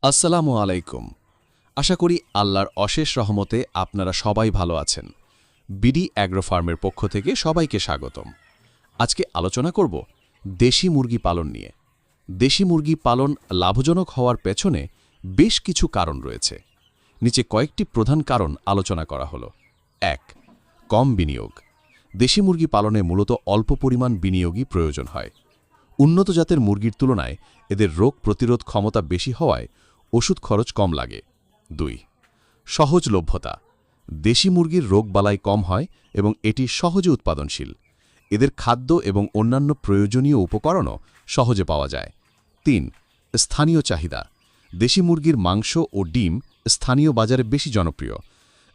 আসসালামু আলাইকুম। আশা করি আল্লাহর অশেষ রহমতে আপনারা সবাই ভালো আছেন। বিডি অ্যাগ্রো ফার্মের পক্ষ থেকে সবাইকে স্বাগতম। আজকে আলোচনা করব দেশি মুরগি পালন নিয়ে। দেশি মুরগি পালন লাভজনক হওয়ার পেছনে বেশ কিছু কারণ রয়েছে। নিচে কয়েকটি প্রধান কারণ আলোচনা করা হলো। ১. কম বিনিয়োগ। দেশি মুরগি পালনে মূলত অল্প পরিমাণ বিনিয়োগই প্রয়োজন হয়। উন্নত জাতের মুরগির তুলনায় এদের রোগ প্রতিরোধ ক্ষমতা বেশি হওয়ায় ওষুধ খরচ কম লাগে। ২. সহজলভ্যতা। দেশি মুরগির রোগবালাই কম হয় এবং এটি সহজে উৎপাদনশীল। এদের খাদ্য এবং অন্যান্য প্রয়োজনীয় উপকরণও সহজে পাওয়া যায়। ৩. স্থানীয় চাহিদা। দেশি মুরগির মাংস ও ডিম স্থানীয় বাজারে বেশি জনপ্রিয়।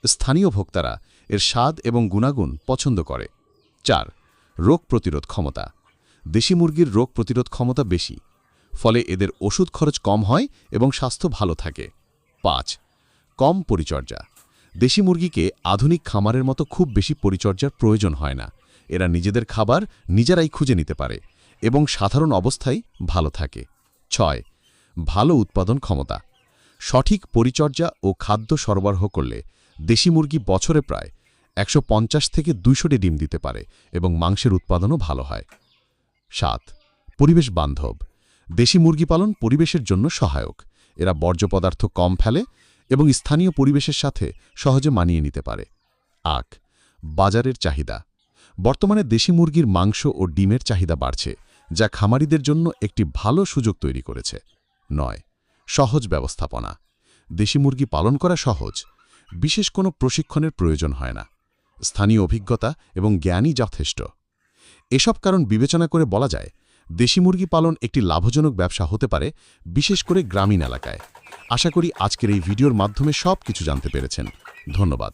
স্থানীয় ভোক্তারা এর স্বাদ এবং গুণাগুণ পছন্দ করে। ৪. রোগ প্রতিরোধ ক্ষমতা। দেশি মুরগির রোগ প্রতিরোধ ক্ষমতা বেশি, ফলে এদের ওষুধ খরচ কম হয় এবং স্বাস্থ্য ভালো থাকে। ৫. কম পরিচর্যা। দেশি মুরগিকে আধুনিক খামারের মতো খুব বেশি পরিচর্যার প্রয়োজন হয় না। এরা নিজেদের খাবার নিজেরাই খুঁজে নিতে পারে এবং সাধারণ অবস্থায় ভালো থাকে। ৬. ভালো উৎপাদন ক্ষমতা। সঠিক পরিচর্যা ও খাদ্য সরবরাহ করলে দেশি মুরগি বছরে প্রায় ১৫০ থেকে ২০০টি ডিম দিতে পারে এবং মাংসের উৎপাদনও ভালো হয়। ৭. পরিবেশ বান্ধব। দেশি মুরগি পালন পরিবেশের জন্য সহায়ক। এরা বর্জ্য পদার্থ কম ফেলে এবং স্থানীয় পরিবেশের সাথে সহজে মানিয়ে নিতে পারে। ৮. বাজারের চাহিদা। বর্তমানে দেশি মুরগির মাংস ও ডিমের চাহিদা বাড়ছে, যা খামারিদের জন্য একটি ভালো সুযোগ তৈরি করেছে। ৯. সহজ ব্যবস্থাপনা। দেশি মুরগি পালন করা সহজ, বিশেষ কোনো প্রশিক্ষণের প্রয়োজন হয় না। স্থানীয় অভিজ্ঞতা এবং জ্ঞানই যথেষ্ট। এসব কারণ বিবেচনা করে বলা যায় দেশি মুরগি পালন একটি লাভজনক ব্যবসা হতে পারে, বিশেষ করে গ্রামীণ এলাকায়। আশা করি আজকের এই ভিডিওর মাধ্যমে সব কিছু জানতে পেরেছেন। ধন্যবাদ।